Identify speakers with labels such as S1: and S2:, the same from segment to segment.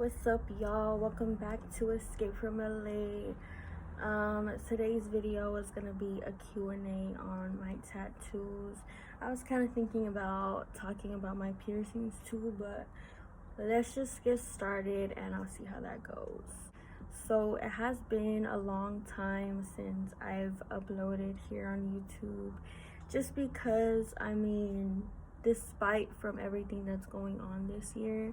S1: What's up, y'all? Welcome back to Escape from LA. Today's video is gonna be a Q&A on my tattoos. I was kind of thinking about talking about my piercings too, but let's just get started and I'll see how that goes. So it has been a long time since I've uploaded here on YouTube, just because despite from everything that's going on this year,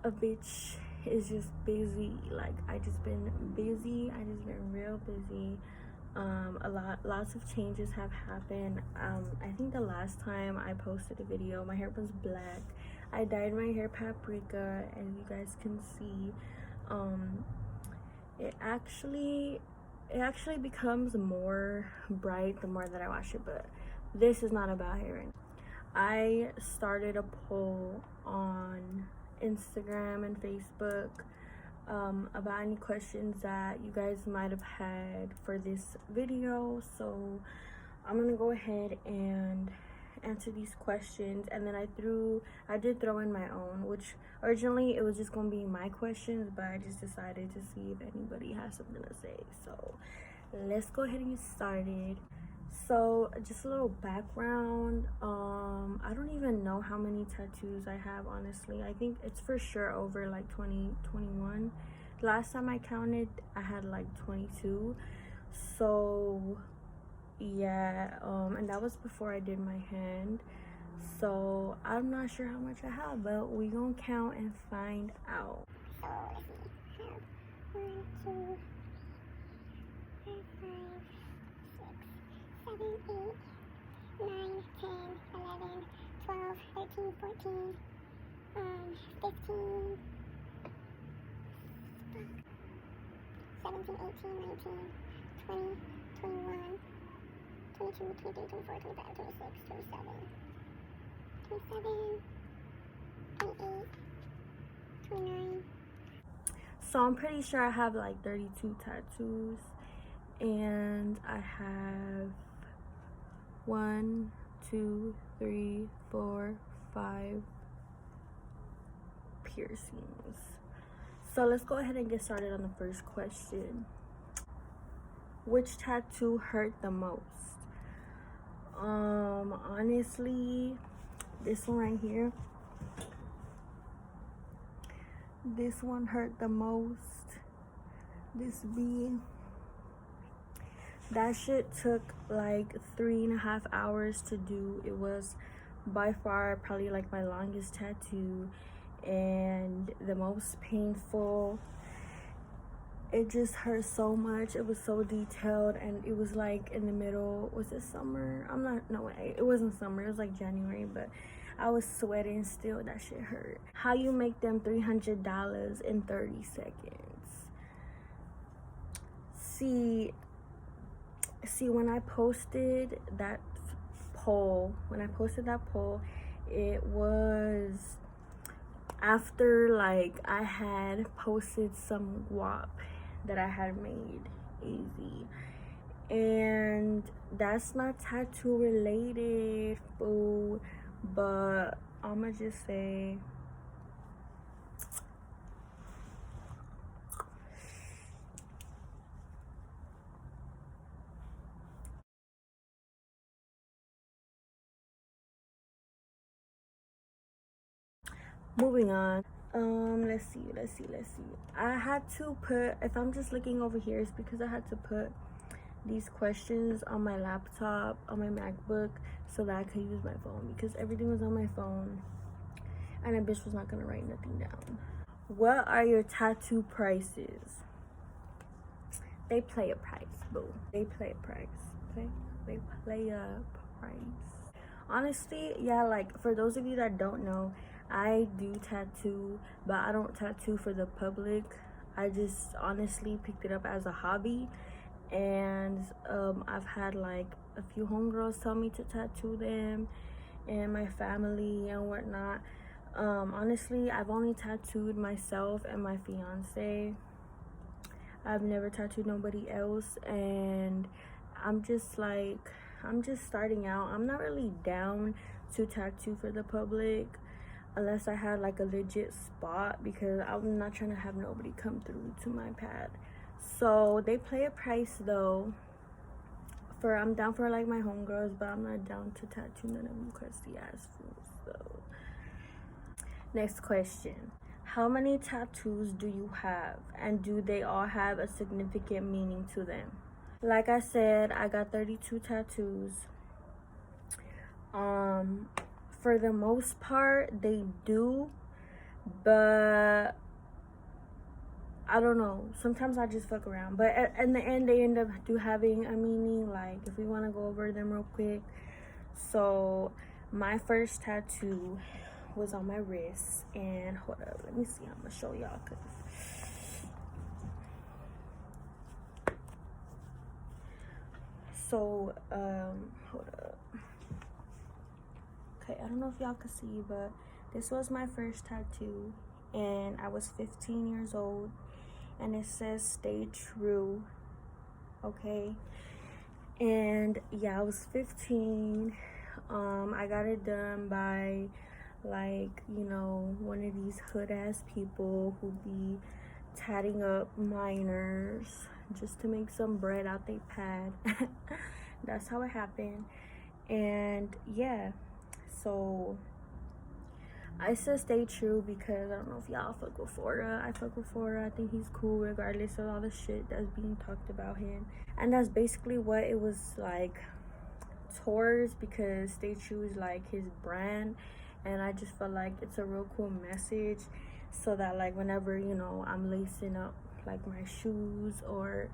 S1: a bitch is just busy. Like, I just been busy. I just been real busy. Lots of changes have happened. I think the last time I posted a video, my hair was black. I dyed my hair paprika, and you guys can see it actually becomes more bright the more that I wash it, but this is not about hair. I started a poll on Instagram and Facebook about any questions that you guys might have had for this video, so I'm gonna go ahead and answer these questions. And then I did throw in my own, which originally it was just gonna be my questions, but I just decided to see if anybody has something to say. So let's go ahead and get started. So just a little background. I don't even know how many tattoos I have, honestly. I think it's for sure over like 21. Last time I counted, I had like 22. So yeah, and that was before I did my hand. So I'm not sure how much I have, but we gonna count and find out.
S2: So let's see. I have 1, 2, 3, 4, 5, 6, 7, 8, 9, 10, 11, 12, 13, 14, 15, 17, 18, 19, 20, 21, 22, 23, 24, 25, 26, 27, 28, 29.
S1: So I'm pretty sure I have like 32 tattoos, and I have 1, 2, 3, 4, 5 piercings. So let's go ahead and get started on the first question. Which tattoo hurt the most? Honestly, this one right here. This one hurt the most. This B. That shit took like 3.5 hours to do. It was by far probably like my longest tattoo and the most painful. It just hurt so much. It was so detailed, and it was like in the middle. Was it summer? No way, it wasn't summer, it was like January, but I was sweating still. That shit hurt. How you make them $300 in 30 seconds? See, when I posted that poll, it was after like I had posted some guap that I had made easy, and that's not tattoo related, boo, but I'ma just say moving on. Let's see. I had to put, if I'm just looking over here, it's because I had to put these questions on my laptop, on my MacBook, so that I could use my phone, because everything was on my phone and a bitch was not gonna write nothing down. What are your tattoo prices? They play a price, boo. They play a price, okay? They play a price. Honestly, yeah, like for those of you that don't know, I do tattoo, but I don't tattoo for the public. I just honestly picked it up as a hobby, and I've had like a few homegirls tell me to tattoo them, and my family and whatnot. Honestly, I've only tattooed myself and my fiance. I've never tattooed nobody else, and I'm just starting out. I'm not really down to tattoo for the public. unless I had like a legit spot, because I'm not trying to have nobody come through to my pad. So they play a price though. I'm down for like my homegirls, but I'm not down to tattoo none of them crusty ass fools. So next question. How many tattoos do you have, and do they all have a significant meaning to them? Like I said, I got 32 tattoos. For the most part, they do, but I don't know. Sometimes I just fuck around. But in the end, they end up having a meaning. Like, if we want to go over them real quick. So, my first tattoo was on my wrist. And, hold up. Let me see. I'm going to show y'all. So, hold up. Okay, I don't know if y'all can see, but this was my first tattoo. And I was 15 years old. And it says stay true. Okay. And yeah, I was 15. I got it done by, like, you know, one of these hood ass people who be tatting up minors just to make some bread out they pad. That's how it happened. And yeah, so I said stay true because I don't know if y'all fuck with Florida. I fuck with Florida. I think he's cool regardless of all the shit that's being talked about him. And that's basically what it was like towards, because stay true is like his brand. And I just felt like it's a real cool message, so that like whenever, you know, I'm lacing up like my shoes or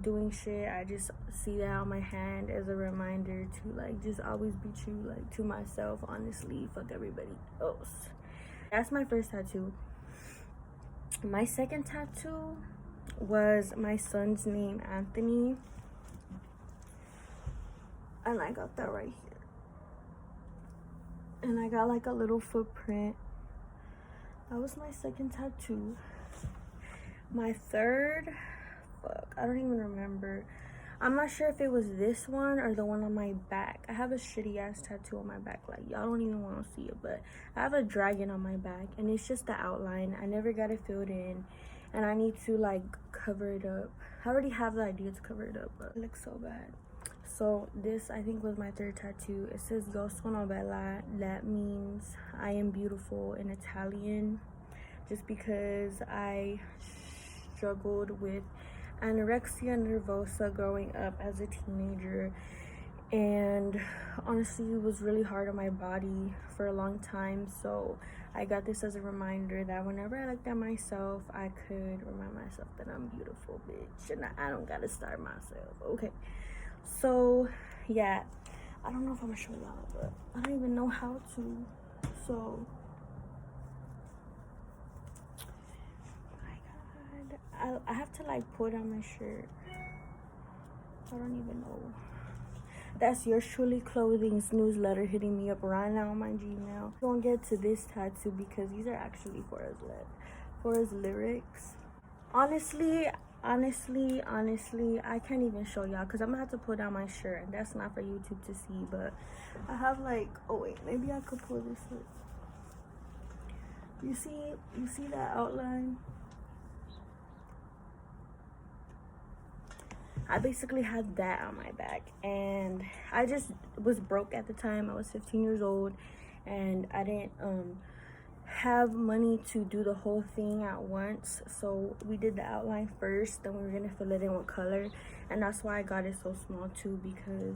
S1: doing shit, I just see that on my hand as a reminder to like just always be true, like to myself, honestly, fuck everybody else. That's my first tattoo. My second tattoo was my son's name, Anthony, and I got that right here. And I got like a little footprint. That was my second tattoo. My third, fuck, I don't even remember. I'm not sure if it was this one or the one on my back. I have a shitty ass tattoo on my back. Like, y'all don't even want to see it, but I have a dragon on my back, and it's just the outline. I never got it filled in, and I need to like cover it up. I already have the idea to cover it up, but it looks so bad. So this, I think, was my third tattoo. It says Yo sono bella. That means I am beautiful in Italian, just because I struggled with anorexia nervosa growing up as a teenager, and honestly it was really hard on my body for a long time. So I got this as a reminder that whenever I looked at myself, I could remind myself that I'm beautiful, bitch, and I don't gotta starve myself. Okay, so yeah, I don't know if I'm gonna show y'all, but I don't even know how to. So I have to like put on my shirt. I don't even know. That's Yours Truly Clothing's newsletter hitting me up right now on my Gmail. I won't get to this tattoo because these are actually for his lyrics. Honestly, I can't even show y'all because I'm gonna have to put on my shirt, and that's not for YouTube to see. But I have like, oh wait, maybe I could pull this up. You see that outline? I basically had that on my back, and I just was broke at the time. I was 15 years old, and I didn't have money to do the whole thing at once. So we did the outline first, then we were gonna fill it in with color, and that's why I got it so small too, because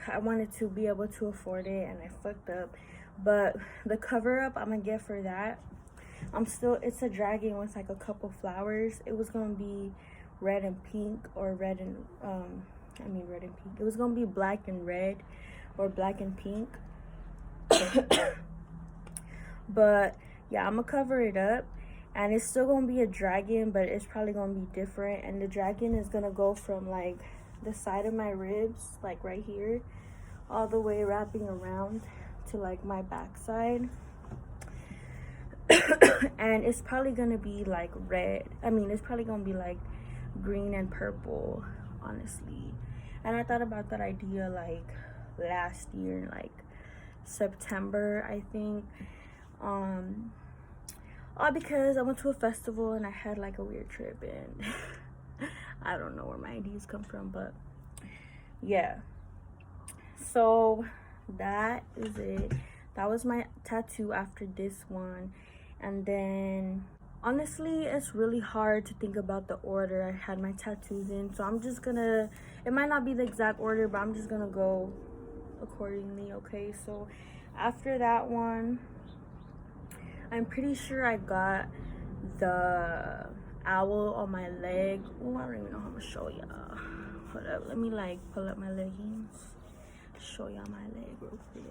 S1: I wanted to be able to afford it, and I fucked up. But the cover up I'm gonna get for that, it's a dragon with like a couple flowers. It was gonna be red and pink, or red and red and pink. It was gonna be black and red, or black and pink. But yeah, I'm gonna cover it up, and it's still gonna be a dragon, but it's probably gonna be different. And the dragon is gonna go from like the side of my ribs, like right here, all the way wrapping around to like my backside. And it's probably gonna be like red. It's probably gonna be like green and purple, honestly. And I thought about that idea like last year, like September, I think. All because I went to a festival and I had like a weird trip, and I don't know where my ideas come from, but yeah. So that is it. That was my tattoo after this one. And then honestly, it's really hard to think about the order I had my tattoos in, so I'm just gonna, it might not be the exact order, but I'm just gonna go accordingly. Okay, so after that one, I'm pretty sure I got the owl on my leg. Oh, I don't even know how to show y'all. Hold up, let me like pull up my leggings, show y'all my leg real quick.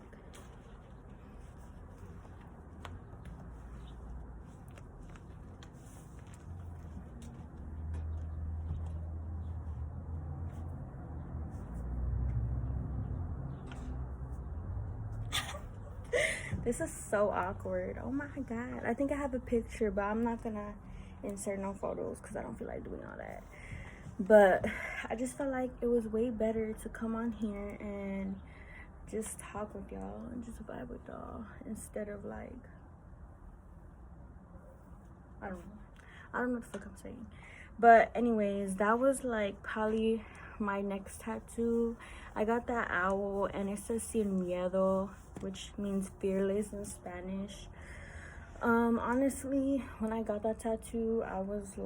S1: This is so awkward. Oh my god. I think I have a picture, but I'm not gonna insert no photos because I don't feel like doing all that. But I just felt like it was way better to come on here and just talk with y'all and just vibe with y'all instead of like, I don't know what the fuck I'm saying. But anyways, that was like probably my next tattoo. I got that owl and it says sin miedo, which means fearless in Spanish. Honestly, when I got that tattoo, I was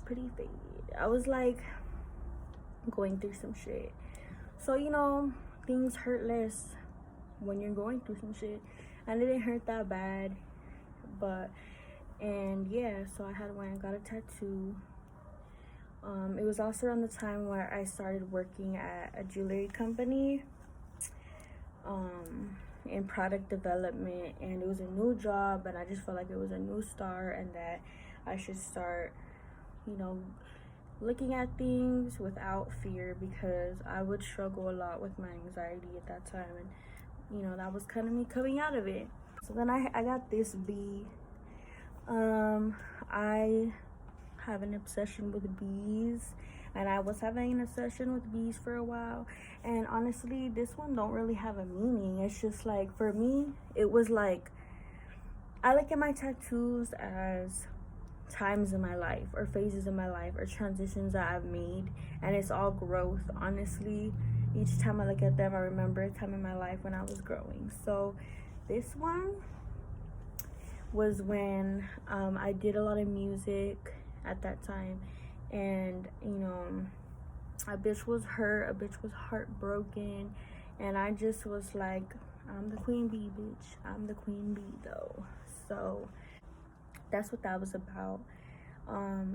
S1: pretty faded. I was like going through some shit. So, you know, things hurt less when you're going through some shit. And it didn't hurt that bad. But, and yeah, so I went and got a tattoo. It was also around the time where I started working at a jewelry company. In product development, and it was a new job, and I just felt like it was a new start and that I should start, you know, looking at things without fear, because I would struggle a lot with my anxiety at that time, and you know, that was kind of me coming out of it. So then I got this bee. I have an obsession with bees, and I was having an obsession with bees for a while. And honestly, this one don't really have a meaning. It's just like, for me, it was like, I look at my tattoos as times in my life or phases in my life or transitions that I've made, and it's all growth. Honestly, each time I look at them, I remember a time in my life when I was growing. So this one was when I did a lot of music at that time, and you know, a bitch was hurt, a bitch was heartbroken, and I just was like, I'm the queen bee, bitch. I'm the queen bee, though. So that's what that was about.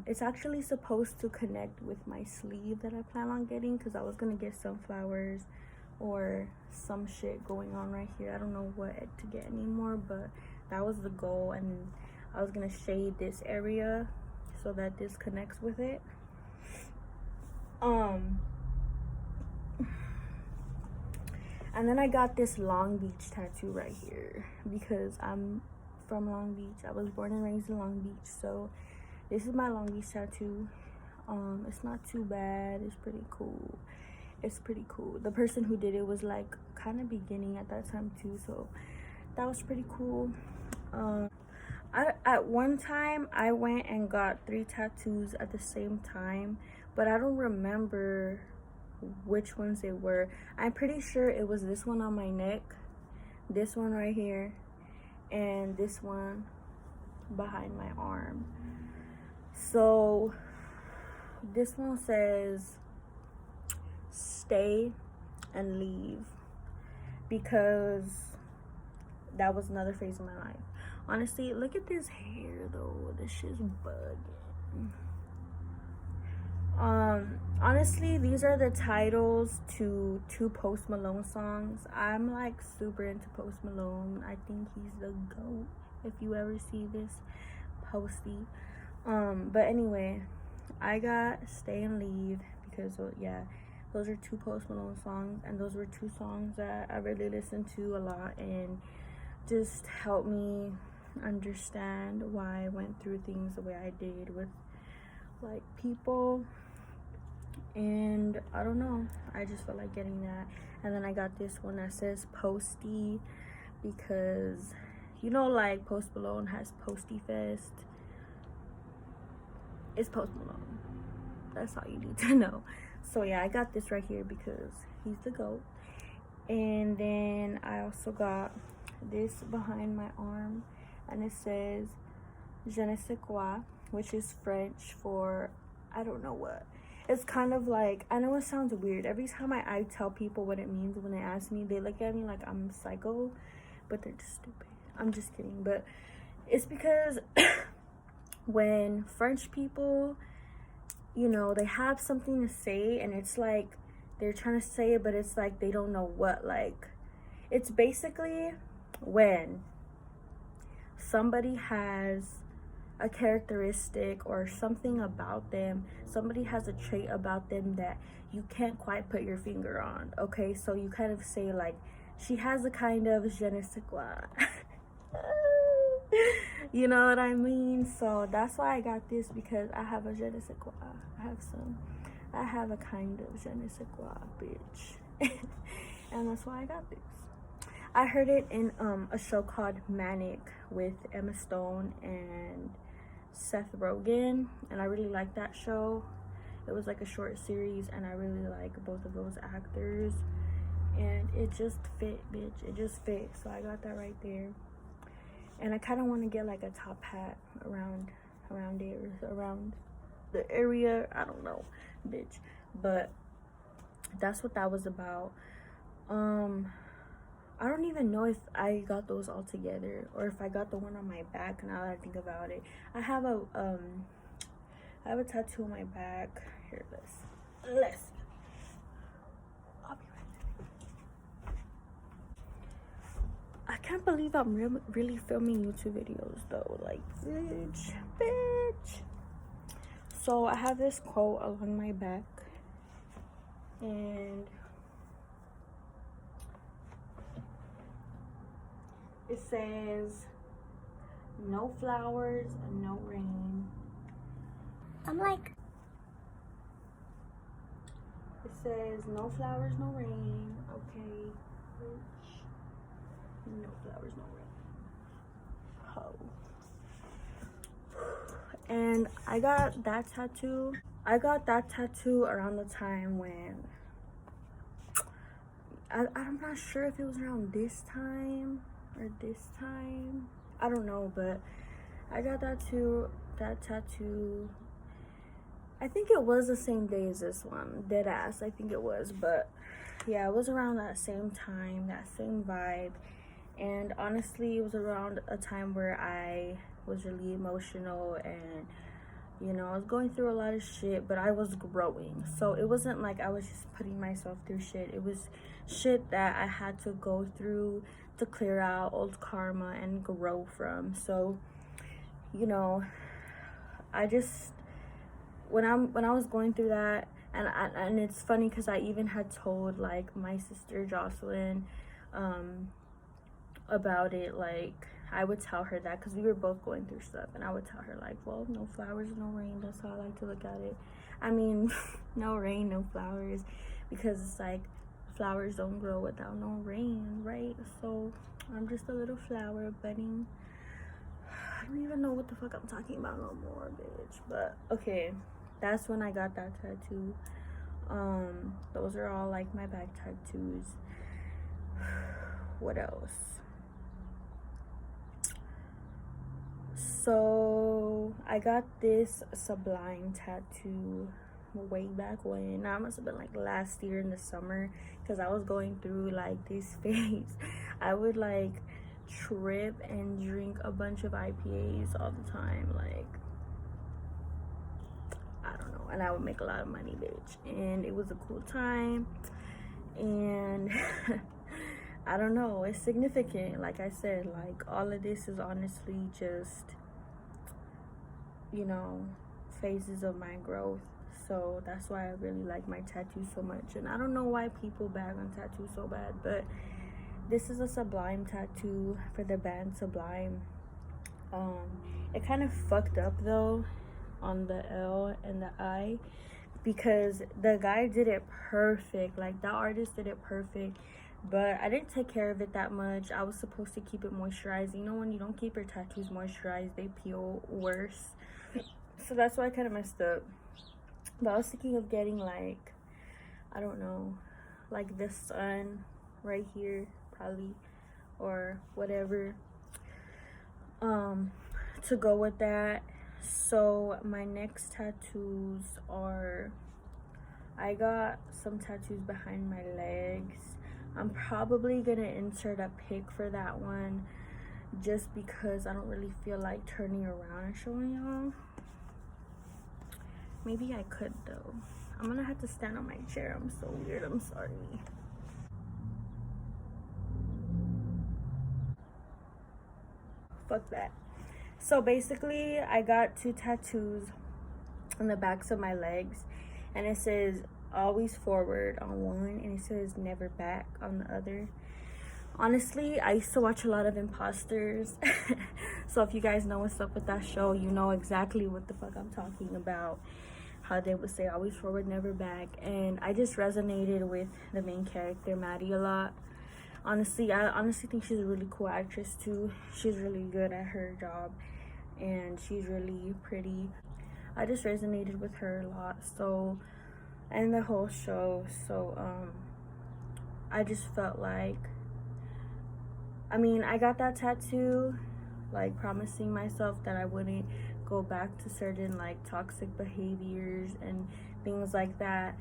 S1: It's actually supposed to connect with my sleeve that I plan on getting, because I was gonna get sunflowers or some shit going on right here. I don't know what to get anymore, but that was the goal, and I was gonna shade this area so that this connects with it. And then I got this Long Beach tattoo right here because I'm from Long Beach. I was born and raised in Long Beach, so this is my Long Beach tattoo. It's not too bad. It's pretty cool. The person who did it was like kind of beginning at that time too, so that was pretty cool. At one time I went and got 3 tattoos at the same time, but I don't remember which ones they were. I'm pretty sure it was this one on my neck, this one right here, and this one behind my arm. So this one says stay and leave, because that was another phase of my life. Honestly, look at this hair though. This shit's bugging. Honestly, these are the titles to 2 Post Malone songs. I'm like super into Post Malone. I think he's the GOAT, if you ever see this posty. But anyway, I got Stay and Leave because, yeah, those are 2 Post Malone songs, and those were 2 songs that I really listened to a lot and just helped me understand why I went through things the way I did with like people. And I don't know, I just felt like getting that. And then I got this one that says Posty because You know, like Post Malone has Posty Fest. It's Post Malone. That's all you need to know. So yeah, I got this right here because he's the GOAT. And then I also got this behind my arm, and it says je ne sais quoi, which is French for I don't know what. It's kind of like, I know it sounds weird. Every time I tell people what it means, when they ask me, they look at me like I'm psycho, but they're just stupid. I'm just kidding. But it's because when French people, you know, they have something to say, and it's like they're trying to say it, but it's like they don't know what. Like, it's basically when somebody has a characteristic or something about them, somebody has a trait about them that you can't quite put your finger on. Okay, so you kind of say like, she has a kind of je ne sais quoi. You know what I mean? So that's why I got this, because I have a je ne sais quoi. I have a kind of je ne sais quoi, bitch. And that's why I got this. I heard it in a show called Manic with Emma Stone and Seth Rogen, and I really liked that show. It was like a short series, and I really like both of those actors, and it just fit, bitch. It just fit. So I got that right there. And I kind of want to get like a top hat around the area. I don't know, bitch. But that's what that was about. I don't even know if I got those all together or if I got the one on my back. Now that I think about it, I have a tattoo on my back. Here, let's. I'll be right back. I can't believe I'm really filming YouTube videos though. Like, bitch. So I have this quote along my back, and it says, no flowers, no rain.
S2: I'm like,
S1: it says, no flowers, no rain. Okay, no flowers, no rain. Oh. And I got that tattoo. Around the time when I'm not sure if it was around this time or this time. I don't know, but I got that tattoo. I think it was the same day as this one, dead ass. I think it was, but yeah, it was around that same time, that same vibe. And honestly, it was around a time where I was really emotional, and you know, I was going through a lot of shit, but I was growing. So it wasn't like I was just putting myself through shit. It was shit that I had to go through to clear out old karma and grow from. So, you know, I just, when I was going through that, and it's funny because I even had told like my sister Jocelyn about it. Like, I would tell her that because we were both going through stuff, and I would tell her like, well, no flowers, no rain. That's how I like to look at it. I mean, no rain, no flowers, because it's like flowers don't grow without no rain, right? So I'm just a little flower budding. I don't even know what the fuck I'm talking about no more, bitch. But okay, that's when I got that tattoo. Those are all like my back tattoos. What else? So I got this Sublime tattoo way back when. Now, it must have been like last year in the summer, because I was going through like this phase. I would like trip and drink a bunch of IPAs all the time. Like, I don't know. And I would make a lot of money, bitch. And it was a cool time. And I don't know. It's significant. Like I said, like all of this is honestly just, you know, phases of my growth. So that's why I really like my tattoos so much. And I don't know why people bag on tattoos so bad, but this is a Sublime tattoo for the band Sublime. It kind of fucked up though on the L and the I, because the guy did it perfect. Like, the artist did it perfect. but I didn't take care of it that much. I was supposed to keep it moisturized. You know, when you don't keep your tattoos moisturized, they peel worse. So that's why I kind of messed up. But I was thinking of getting like, I don't know, like the sun right here probably, or whatever, to go with that. So my next tattoos are, I got some tattoos behind my legs. I'm probably gonna insert a pic for that one just because I don't really feel like turning around and showing y'all. Maybe I could though. I'm gonna have to stand on my chair. I'm so weird, I'm sorry. Fuck that. So basically, I got 2 tattoos on the backs of my legs, and it says always forward on one, and it says never back on the other. Honestly, I used to watch a lot of Imposters. So if you guys know what's up with that show, you know exactly what the fuck I'm talking about. How they would say always forward, never back. And I just resonated with the main character, Maddie, a lot. Honestly, I honestly think she's a really cool actress too. She's really good at her job, and she's really pretty. I just resonated with her a lot. So, and the whole show. So I just felt like, I mean, I got that tattoo like promising myself that I wouldn't go back to certain like toxic behaviors and things like that.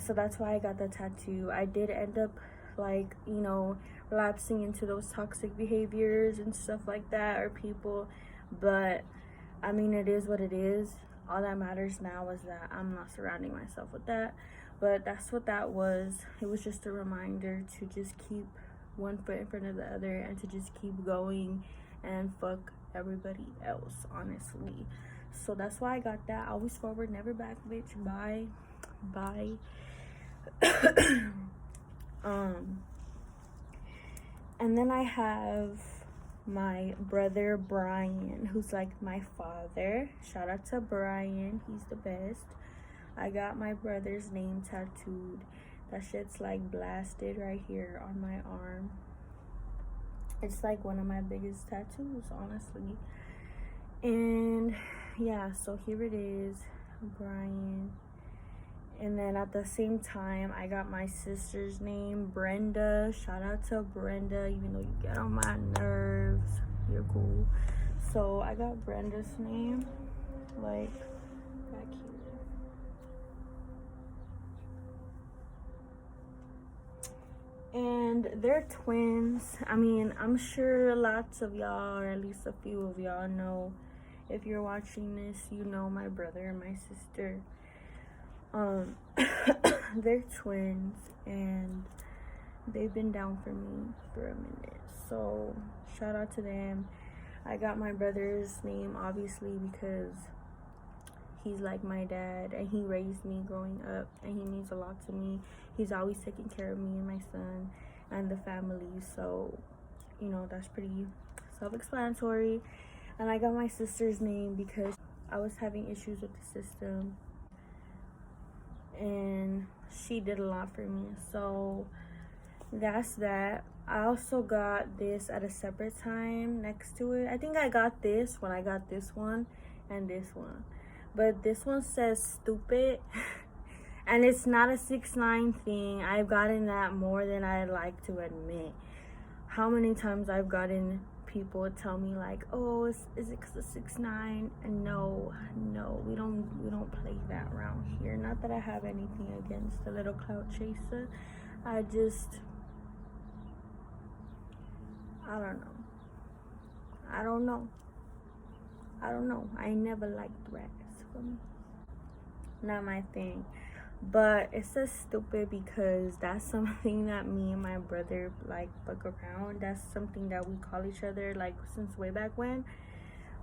S1: So that's why I got the tattoo. I did end up like, you know, relapsing into those toxic behaviors and stuff like that, or people, but I mean, it is what it is. All that matters now is that I'm not surrounding myself with that. But that's what that was. It was just a reminder to just keep one foot in front of the other and to just keep going and fuck everybody else, honestly. So that's why I got that. Always forward, never back, bitch. Bye. And then I have my brother Brian, who's like my father. Shout out to Brian, he's the best. I got my brother's name tattooed. That shit's like blasted right here on my arm. It's like one of my biggest tattoos, honestly. And yeah, so here it is, Brian. And then at the same time, I got my sister's name, Brenda. Shout out to Brenda, even though you get on my nerves. You're cool. So I got Brenda's name, like, back here. And they're twins. I mean, I'm sure lots of y'all, or at least a few of y'all know. If you're watching this, you know my brother and my sister. They're twins, and they've been down for me for a minute, so shout out to them. I got my brother's name obviously because he's like my dad, and he raised me growing up, and he means a lot to me. He's always taking care of me and my son and the family, so you know, that's pretty self-explanatory. And I got my sister's name because I was having issues with the system, and she did a lot for me, so that's that. I also got this at a separate time next to it. I think I got this when I got this one and this one, but this one says stupid. And it's not a 6'9" thing. I've gotten that more than I'd like to admit. How many times I've gotten people tell me like, oh, is it because of 6'9"? And no, we don't play that around here. Not that I have anything against the little clout chaser. I don't know. I never liked rats for me. Not my thing. But it says stupid because that's something that me and my brother like fuck around. That's something that we call each other like since way back when.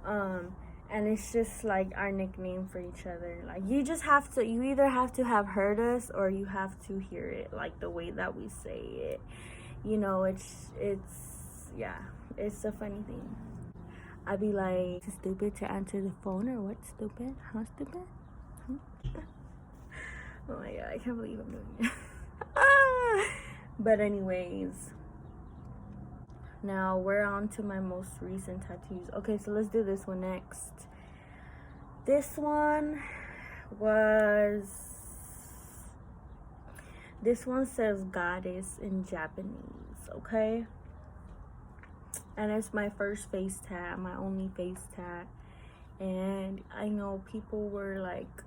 S1: And it's just like our nickname for each other. Like you either have to have heard us or you have to hear it, like the way that we say it. You know, it's a funny thing. I'd be like, it's stupid to answer the phone, or what, stupid? Huh, stupid? Huh? Oh my god, I can't believe I'm doing it. But anyways, now we're on to my most recent tattoos. Okay, so let's do this one next. This one says goddess in Japanese, okay? And it's my first face tat, my only face tat. And I know people were like,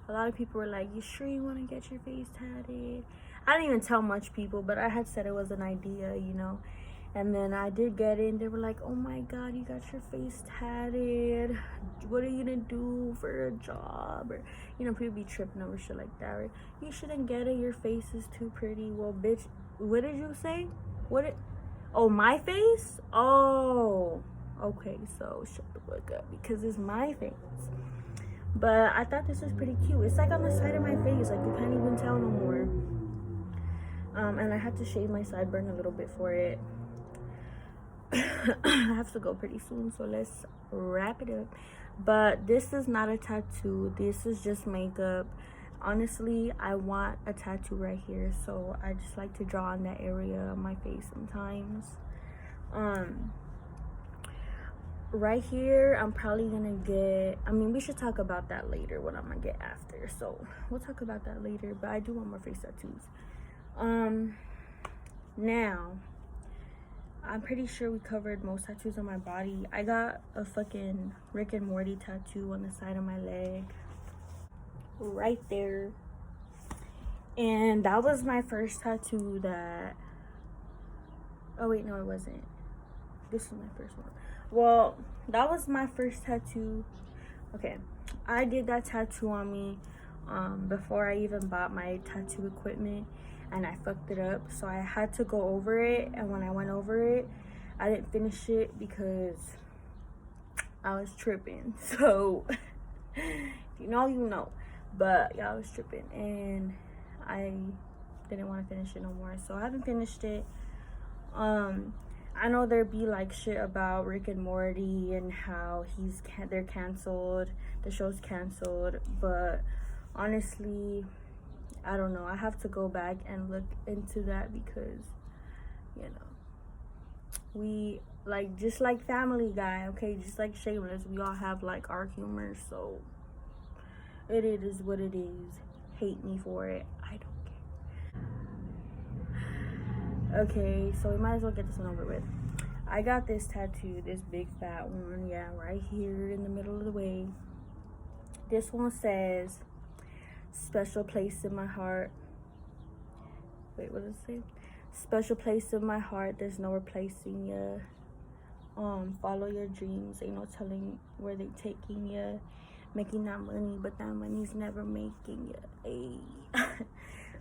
S1: a lot of people were like, you sure you want to get your face tatted? I didn't even tell much people, but I had said it was an idea, you know. And then I did get it, and they were like, oh my god, you got your face tatted. What are you gonna do for a job? Or, you know, people be tripping over shit like that. Or, you shouldn't get it, your face is too pretty. Well, bitch, what did you say? Oh, my face? Oh, okay, so shut the fuck up, because it's my face. But I thought this was pretty cute. It's like on the side of my face, like you can't even tell no more. And I had to shave my sideburn a little bit for it. I have to go pretty soon, so let's wrap it up. But this is not a tattoo, this is just makeup. Honestly, I want a tattoo right here, so I just like to draw on that area of my face sometimes. Right here, I'm probably gonna get, I mean, we should talk about that later, what I'm gonna get after, so we'll talk about that later. But I do want more face tattoos. Now I'm pretty sure we covered most tattoos on my body. I got a fucking Rick and Morty tattoo on the side of my leg, right there. And that was my first tattoo that, oh wait, no, it wasn't. This was my first one. Well, that was my first tattoo. Okay, I did that tattoo on me before I even bought my tattoo equipment, and I fucked it up, so I had to go over it. And when I went over it, I didn't finish it because I was tripping. So if you know, you know. But yeah, I was tripping, and I didn't want to finish it no more, so I haven't finished it. I know there'd be like shit about Rick and Morty and how they're canceled, the show's canceled, but honestly, I don't know. I have to go back and look into that because, you know, we like, just like Family Guy, okay, just like Shameless, we all have like our humor, so it is what it is. Hate me for it, I don't care. Okay, so we might as well get this one over with. I got this tattoo, this big fat one, yeah, right here in the middle of the way. This one says, special place in my heart. Wait, what does it say? Special place in my heart, there's no replacing ya. Follow your dreams, ain't no telling where they taking ya. Making that money, but that money's never making ya. Ay.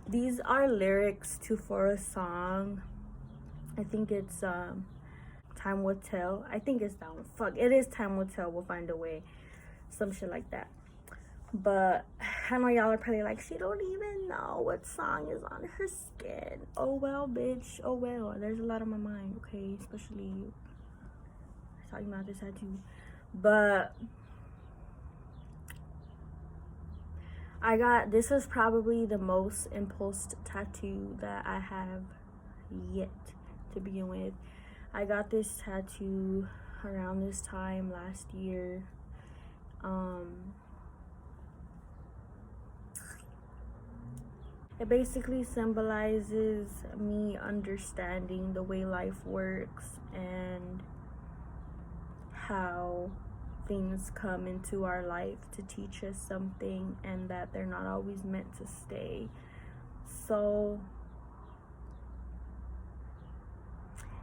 S1: These are lyrics for a song. I think it's Time Will Tell. I think it's that one. Fuck, it is Time Will Tell, we'll find a way. Some shit like that. But I know y'all are probably like, she don't even know what song is on her skin. Oh well, bitch. Oh well. There's a lot on my mind, okay? Especially talking about this tattoo. But this is probably the most impulse tattoo that I have yet to begin with. I got this tattoo around this time last year. It basically symbolizes me understanding the way life works and how things come into our life to teach us something, and that they're not always meant to stay. So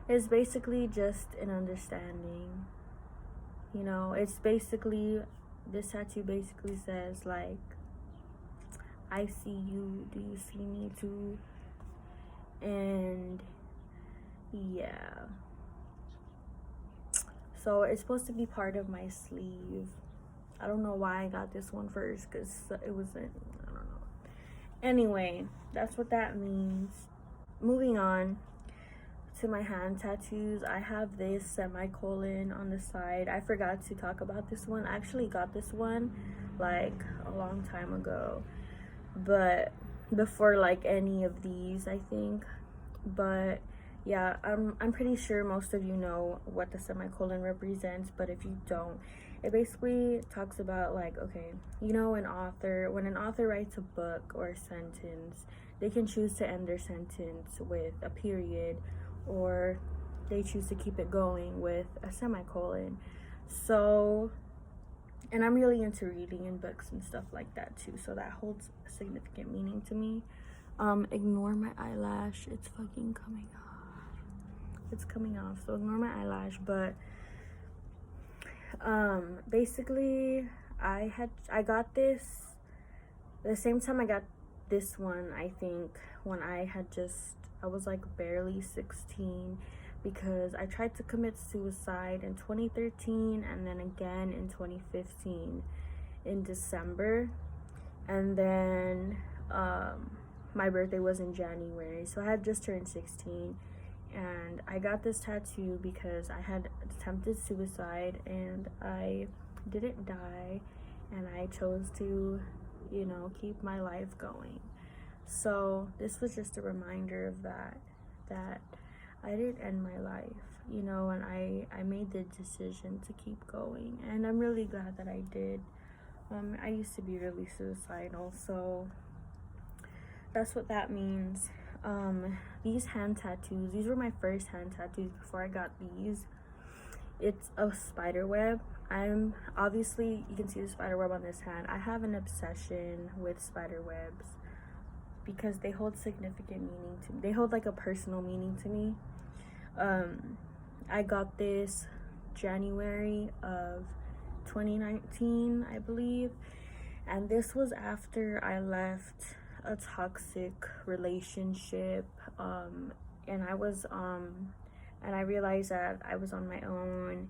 S1: it's basically just an understanding, you know. It's basically, this tattoo basically says like, I see you, do you see me too? And yeah, so it's supposed to be part of my sleeve. I don't know why I got this one first, because it wasn't, I don't know. Anyway, that's what that means. Moving on to my hand tattoos, I have this semicolon on the side. I forgot to talk about this one. I actually got this one like a long time ago, but before like any of these, I think. But yeah, I'm pretty sure most of you know what the semicolon represents, but if you don't, it basically talks about, like, okay, you know, when an author writes a book or a sentence, they can choose to end their sentence with a period, or they choose to keep it going with a semicolon. So, and I'm really into reading and books and stuff like that too, so that holds significant meaning to me. Ignore my eyelash, it's fucking coming off. It's coming off, so ignore my eyelash. But basically, I got this the same time I got this one, I think, when I was like barely 16, because I tried to commit suicide in 2013 and then again in 2015 in December. And then my birthday was in January, so I had just turned 16, and I got this tattoo because I had attempted suicide and I didn't die, and I chose to, you know, keep my life going. So this was just a reminder of that I didn't end my life, you know, and I made the decision to keep going, and I'm really glad that I did. I used to be really suicidal, so that's what that means. These hand tattoos, these were my first hand tattoos before I got these. It's a spider web. Obviously, you can see the spider web on this hand. I have an obsession with spider webs because they hold significant meaning to me. They hold like a personal meaning to me. I got this January of 2019, I believe, and this was after I left a toxic relationship, and I realized that I was on my own.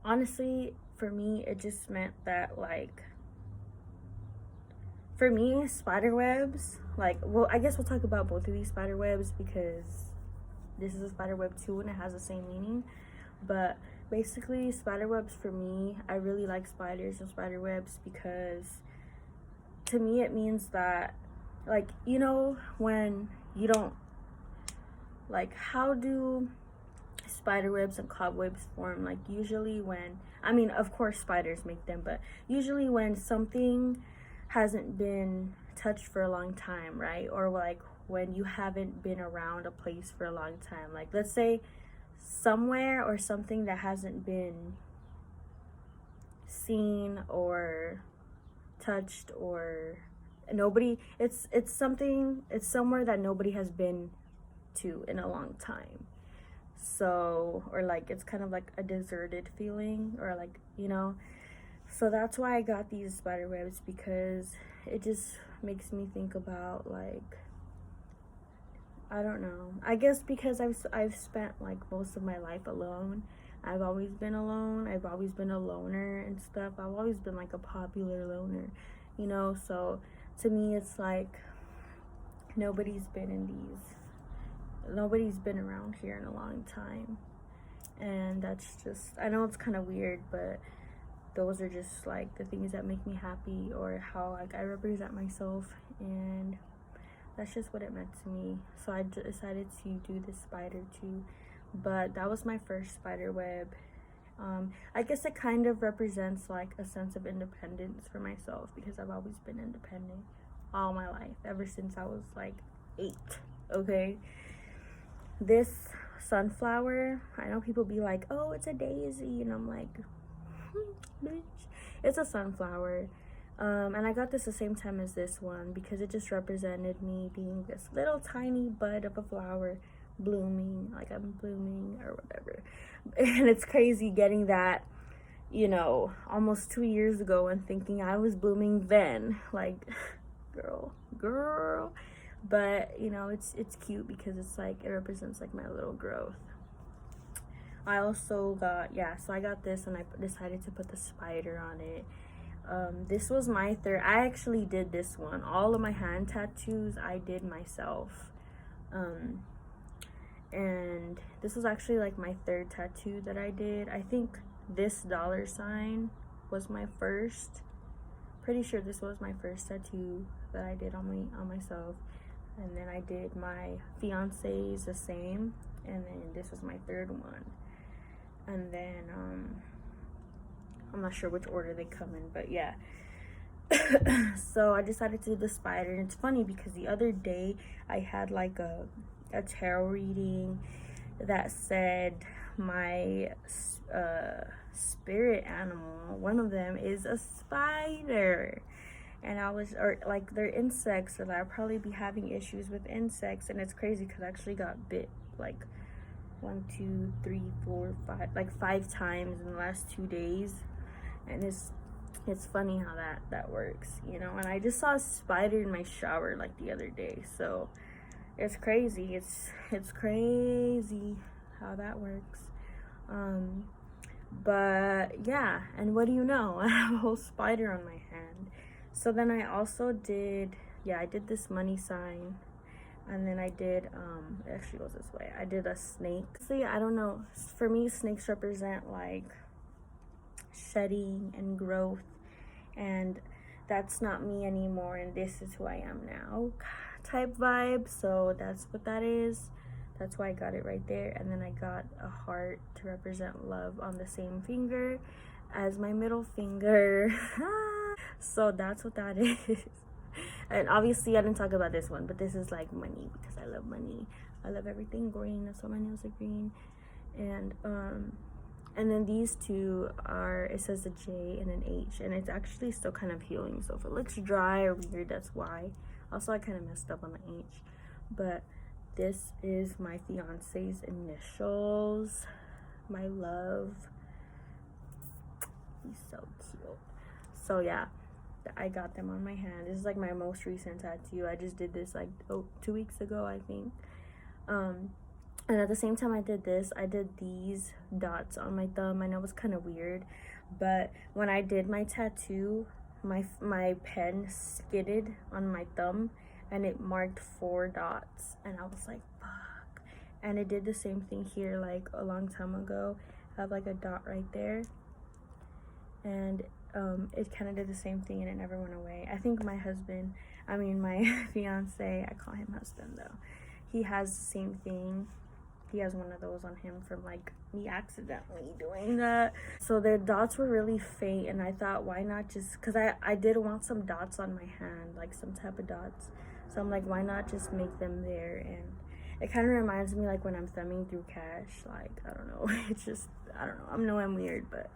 S1: Honestly, for me, it just meant that, like, for me, spider webs, like, well, I guess we'll talk about both of these spider webs because this is a spider web too and it has the same meaning. But basically, spider webs for me, I really like spiders and spider webs because to me it means that, like, you know, when you don't, like, how do spider webs and cobwebs form? Like, usually when, I mean, of course spiders make them, but usually when something hasn't been touched for a long time, right? Or like when you haven't been around a place for a long time, like let's say somewhere or something that hasn't been seen or touched, or nobody, it's somewhere that nobody has been to in a long time. So, or like it's kind of like a deserted feeling, or like, you know. So that's why I got these spider webs, because it just makes me think about, like, I don't know, I guess because I've spent like most of my life alone. I've always been alone. I've always been a loner and stuff. I've always been like a popular loner, you know. So to me, it's like nobody's been around here in a long time. And that's just, I know it's kind of weird, but those are just like the things that make me happy, or how like I represent myself, and that's just what it meant to me. So I decided to do this spider too. But that was my first spider web. I guess it kind of represents like a sense of independence for myself, because I've always been independent all my life, ever since I was like 8. Okay, this sunflower, I know people be like, oh, it's a daisy, and I'm like, bitch, it's a sunflower. And I got this the same time as this one because it just represented me being this little tiny bud of a flower blooming, like I'm blooming or whatever. And it's crazy getting that, you know, almost 2 years ago, and thinking I was blooming then. Like, girl. But, you know, it's cute because it's like, it represents like my little growth. I also got, so I got this, and I decided to put the spider on it. This was my third. I actually did this one. All of my hand tattoos I did myself. And this was actually like my third tattoo that I did. I think this $sign was my first. Pretty sure this was my first tattoo that I did on myself. and then I did my fiance's the same, and then this was my third one. And then I'm not sure which order they come in, but yeah. So I decided to do the spider, and it's funny because the other day I had like a tarot reading that said my spirit animal, one of them is a spider. And I was, or like they're insects, so I'll probably be having issues with insects. And it's crazy because I actually got bit like 1, 2, 3, 4, 5, like 5 times in the last 2 days. And it's funny how that works, you know. And I just saw a spider in my shower like the other day, so it's crazy. It's crazy how that works. But yeah, and what do you know? I have a whole spider on my hand. So then I also did, I did this money sign, and then I did it actually goes this way. I did a snake. See, I don't know, for me snakes represent like shedding and growth, and that's not me anymore, and this is who I am now type vibe. So that's what that is. That's why I got it right there. And then I got a heart to represent love on the same finger as my middle finger. So that's what that is. And obviously I didn't talk about this one, but this is like money, because I love money. I love everything green. That's why my nails are green. And then these two are, it says a J and an H, and it's actually still kind of healing. So if it looks dry or weird, that's why. Also, I kind of messed up on the H. But this is my fiance's initials. My love. He's so cute. So yeah, I got them on my hand. This is like my most recent tattoo. I just did this like 2 weeks ago, I think. And at the same time I did this, I did these dots on my thumb. I know it was kind of weird, but when I did my tattoo, my pen skidded on my thumb and it marked 4 dots, and I was like, fuck. And it did the same thing here like a long time ago. I have like a dot right there, and it kind of did the same thing, and it never went away. I think my fiance, I call him husband though, he has the same thing. He has one of those on him from like me accidentally doing that. So the dots were really faint, and I thought, why not just, because I did want some dots on my hand, like some type of dots. So I'm like, why not just make them there? And it kind of reminds me like when I'm thumbing through cash. Like, I don't know. It's just, I don't know. I know I'm weird, but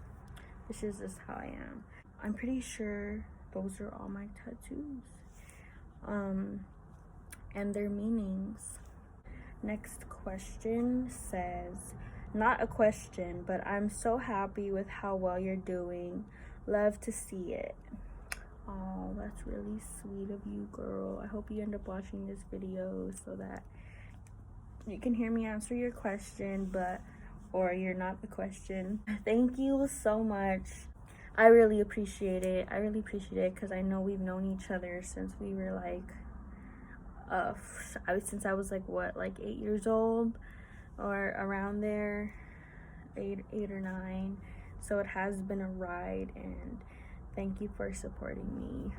S1: this is just how I am. I'm pretty sure those are all my tattoos. And their meanings. Next question says, not a question, but I'm so happy with how well you're doing. Love to see it. Oh, that's really sweet of you, girl. I hope you end up watching this video so that you can hear me answer your question, or you're not the question. Thank you so much. I really appreciate it. I really appreciate it because I know we've known each other since we were like, since I was like, what, like 8 years old or around there, 8 or 9. So it has been a ride, and thank you for supporting me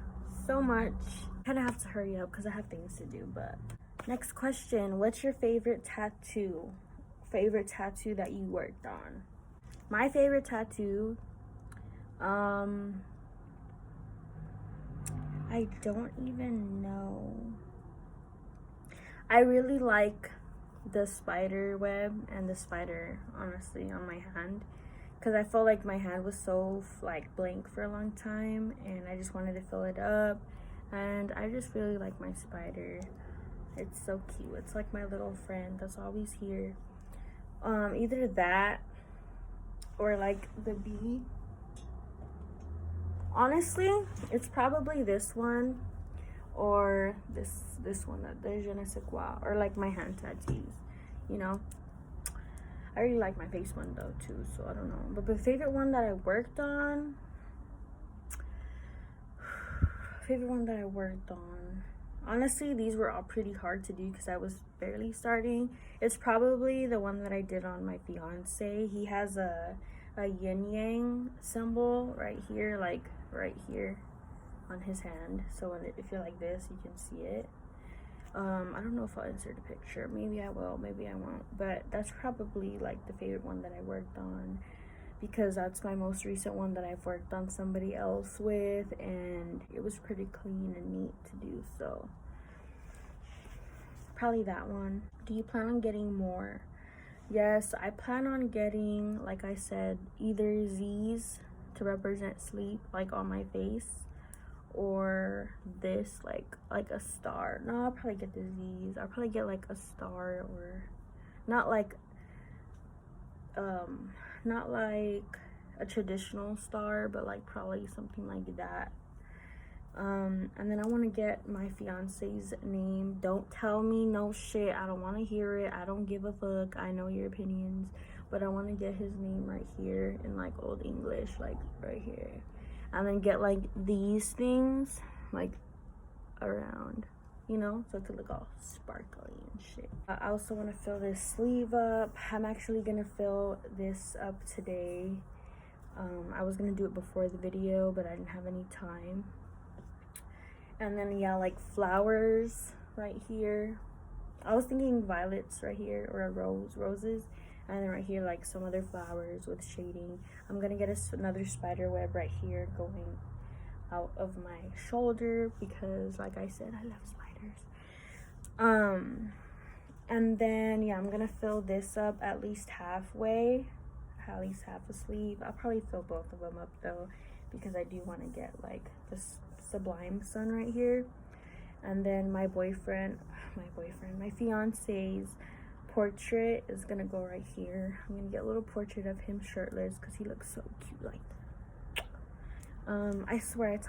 S1: so much. I kind of have to hurry up because I have things to do. But next question, what's your favorite tattoo that you worked on? My favorite tattoo, I don't even know. I really like the spider web and the spider, honestly, on my hand, because I felt like my hand was so like blank for a long time, and I just wanted to fill it up. And I just really like my spider. It's so cute. It's like my little friend that's always here. Either that or like the bee. Honestly, it's probably this one or this one, the je ne sais quoi, or like my hand tattoos, you know. I really like my face one though too, so I don't know. But the favorite one that I worked on, honestly, these were all pretty hard to do because I was barely starting. It's probably the one that I did on my fiance. He has a yin yang symbol right here, like right here on his hand. So if you're like this, you can see it. I don't know if I'll insert a picture. Maybe I will, maybe I won't. But that's probably like the favorite one that I worked on, because that's my most recent one that I've worked on somebody else with, and it was pretty clean and neat to do. So probably that one. Do you plan on getting more? Yes, I plan on getting, like I said, either Z's to represent sleep, like on my face, or this, like a star. No, I'll probably get the Z's. I'll probably get like a star, or not like not like a traditional star, but like probably something like that. And then I want to get my fiance's name. Don't tell me no shit. I don't want to hear it. I don't give a fuck. I know your opinions, but I want to get his name right here in like old English, like right here. And then get like these things like around, you know, so it could look all sparkly and shit. I also want to fill this sleeve up. I'm actually gonna fill this up today. I was gonna do it before the video, but I didn't have any time. And then yeah, like flowers right here. I was thinking violets right here, or roses, and then right here like some other flowers with shading. I'm gonna get another spider web right here going out of my shoulder, because like I said, I love spiders. And then yeah, I'm gonna fill this up at least halfway, at least half a sleeve. I'll probably fill both of them up though, because I do want to get like this sublime sun right here. And then my fiance's portrait is gonna go right here. I'm gonna get a little portrait of him shirtless, because he looks so cute like that. I swear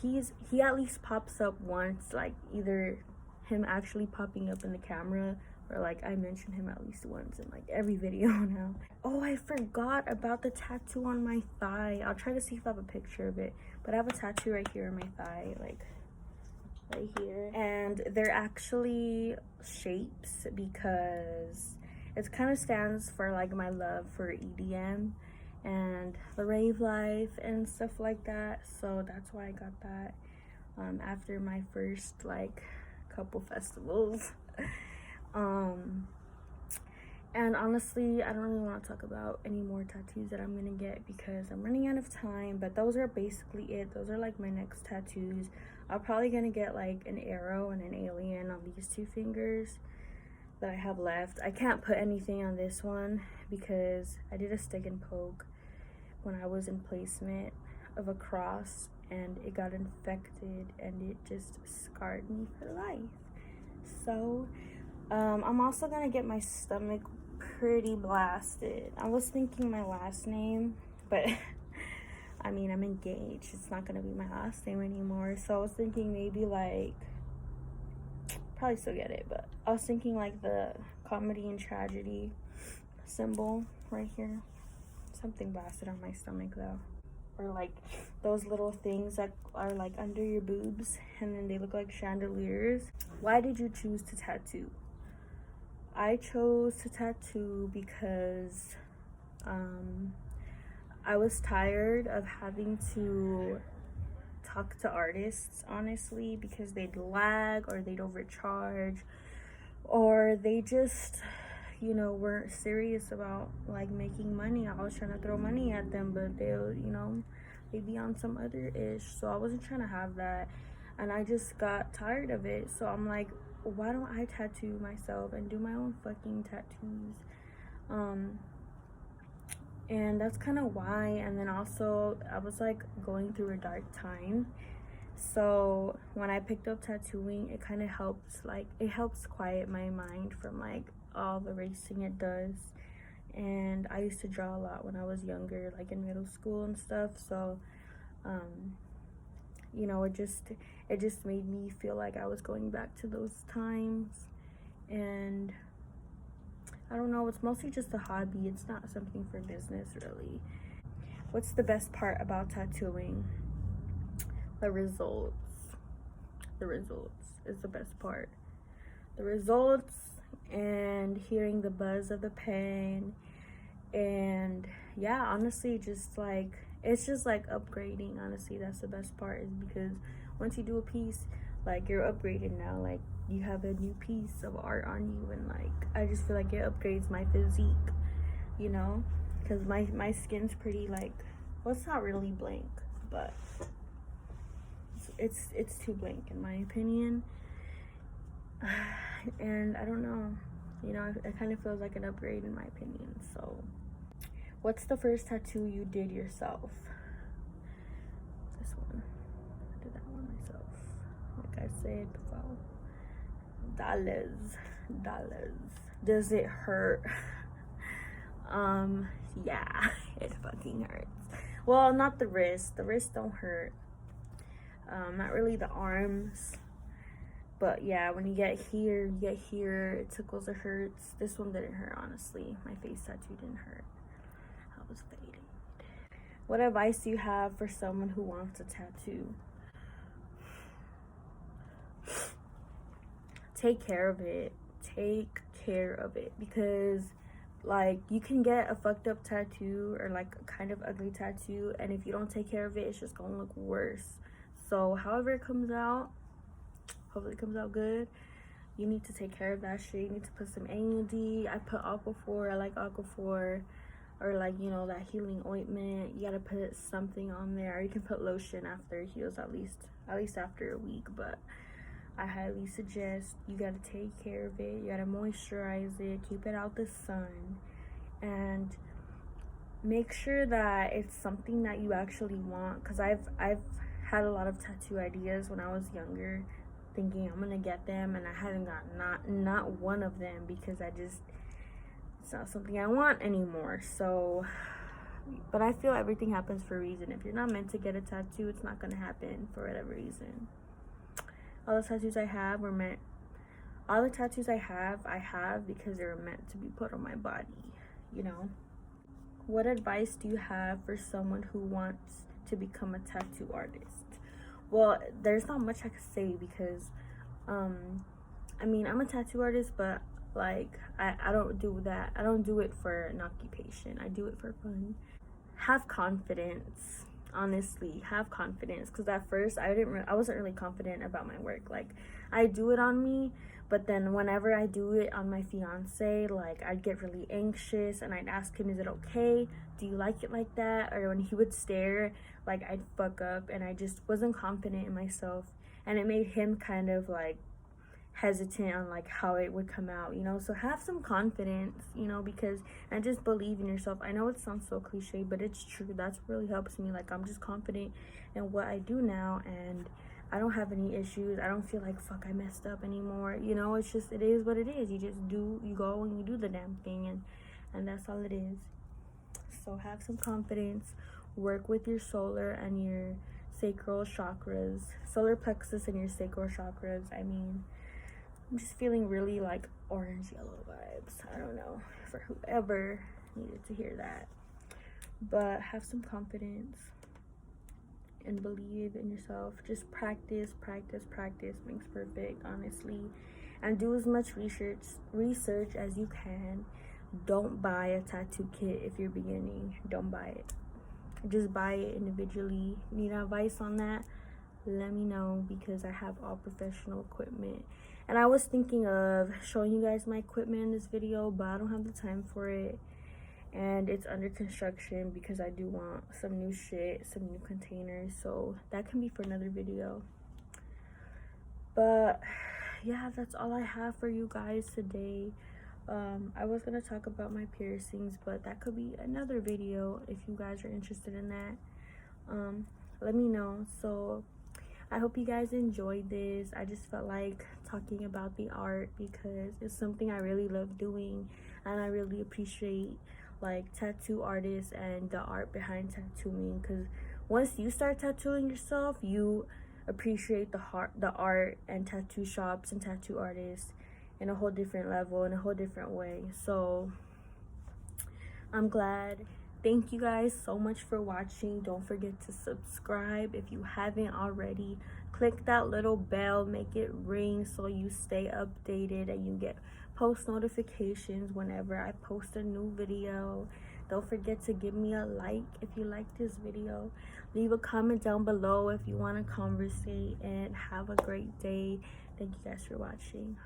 S1: he at least pops up once, like either him actually popping up in the camera, or like I mention him at least once in like every video now. Oh, I forgot about the tattoo on my thigh. I'll try to see if I have a picture of it, but I have a tattoo right here on my thigh, like right here, and they're actually shapes, because it kind of stands for like my love for EDM and the rave life and stuff like that. So that's why I got that after my first like couple festivals. And honestly, I don't really want to talk about any more tattoos that I'm gonna get, because I'm running out of time. But those are basically it. Those are like my next tattoos. I'm probably gonna get like an arrow and an alien on these two fingers that I have left. I can't put anything on this one because I did a stick and poke when I was in placement of a cross, and it got infected and it just scarred me for life. So I'm also gonna get my stomach pretty blasted. I was thinking my last name, but I mean, I'm engaged. It's not gonna be my last name anymore. So I was thinking maybe like, probably still get it, but I was thinking like the comedy and tragedy symbol right here. Something blasted on my stomach though. Or like those little things that are like under your boobs, and then they look like chandeliers. Why did you choose to tattoo? I chose to tattoo because I was tired of having to talk to artists, honestly, because they'd lag or they'd overcharge, or they just, you know, weren't serious about like making money. I was trying to throw money at them, but they'll, you know, they'd be on some other ish. So I wasn't trying to have that, and I just got tired of it. So I'm like, why don't I tattoo myself and do my own fucking tattoos? And that's kind of why. And then also I was like going through a dark time, so when I picked up tattooing, it kind of helps, like it helps quiet my mind from like all the racing it does. And I used to draw a lot when I was younger, like in middle school and stuff. So you know, it just made me feel like I was going back to those times. And I don't know, it's mostly just a hobby. It's not something for business, really. What's the best part about tattooing? The results. The results is the best part. The results, and hearing the buzz of the pen. And yeah, honestly, just like, it's just like upgrading. Honestly, that's the best part, is because once you do a piece, Like, you're upgraded now. Like, you have a new piece of art on you, and like, I just feel like it upgrades my physique, you know, because my skin's pretty, like, well, it's not really blank, but it's too blank in my opinion. And I don't know, you know, it kind of feels like an upgrade in my opinion. So what's the first tattoo you did yourself? This one. I did that one myself, like I said before. Dollars. Does it hurt? Yeah, it fucking hurts. Well, not the wrist. The wrist don't hurt. Not really the arms. But yeah, when you get here, it tickles, it hurts. This one didn't hurt, honestly. My face tattoo didn't hurt. I was faded. What advice do you have for someone who wants a tattoo? Take care of it. Take care of it, because like, you can get a fucked up tattoo or like a kind of ugly tattoo, and if you don't take care of it, it's just gonna look worse. So however it comes out, hopefully it comes out good. You need to take care of that shit. You need to put some AUD. I put Aquaphor. I like Aquaphor. Or like, you know, that healing ointment. You gotta put something on there. Or you can put lotion after it heals, at least after a week. But I highly suggest you gotta take care of it. You gotta moisturize it, keep it out the sun, and make sure that it's something that you actually want. Because I've had a lot of tattoo ideas when I was younger, thinking I'm gonna get them, and I haven't got not one of them, because it's not something I want anymore. So, but I feel everything happens for a reason. If you're not meant to get a tattoo, it's not gonna happen for whatever reason. All the tattoos I have I have because they were meant to be put on my body, you know. What advice do you have for someone who wants to become a tattoo artist? Well, there's not much I could say, because I mean, I'm a tattoo artist, but like, I don't do that. I don't do it for an occupation. I do it for fun. Have confidence. Honestly, have confidence, because at first I wasn't really confident about my work. Like, I do it on me, but then whenever I do it on my fiance, like, I'd get really anxious, and I'd ask him, is it okay, do you like it like that? Or when he would stare, like, I'd fuck up, and I just wasn't confident in myself, and it made him kind of like hesitant on like how it would come out, you know. So have some confidence, you know, and just believe in yourself. I know it sounds so cliche, but it's true. That's what really helps me. Like, I'm just confident in what I do now, and I don't have any issues. I don't feel like, fuck, I messed up anymore, you know. It's just, it is what it is. You go and you do the damn thing, and that's all it is. So have some confidence. Work with your solar and your sacral chakras, solar plexus and your sacral chakras. I mean, I'm just feeling really like orange yellow vibes. I don't know, for whoever needed to hear that. But have some confidence and believe in yourself. Just practice makes perfect, honestly. And do as much research as you can. Don't buy a tattoo kit if you're beginning. Don't buy it. Just buy it individually. Need advice on that? Let me know, because I have all professional equipment. And I was thinking of showing you guys my equipment in this video, but I don't have the time for it. And it's under construction, because I do want some new shit, some new containers. So that can be for another video. But yeah, that's all I have for you guys today. I was gonna talk about my piercings, but that could be another video if you guys are interested in that. Let me know. So I hope you guys enjoyed this. I just felt like talking about the art, because it's something I really love doing, and I really appreciate like tattoo artists and the art behind tattooing, because once you start tattooing yourself, you appreciate the art and tattoo shops and tattoo artists in a whole different level, in a whole different way. So I'm glad. Thank you guys so much for watching. Don't forget to subscribe if you haven't already. Click that little bell, make it ring, so you stay updated and you get post notifications whenever I post a new video. Don't forget to give me a like if you like this video. Leave a comment down below if you want to conversate, and have a great day. Thank you guys for watching.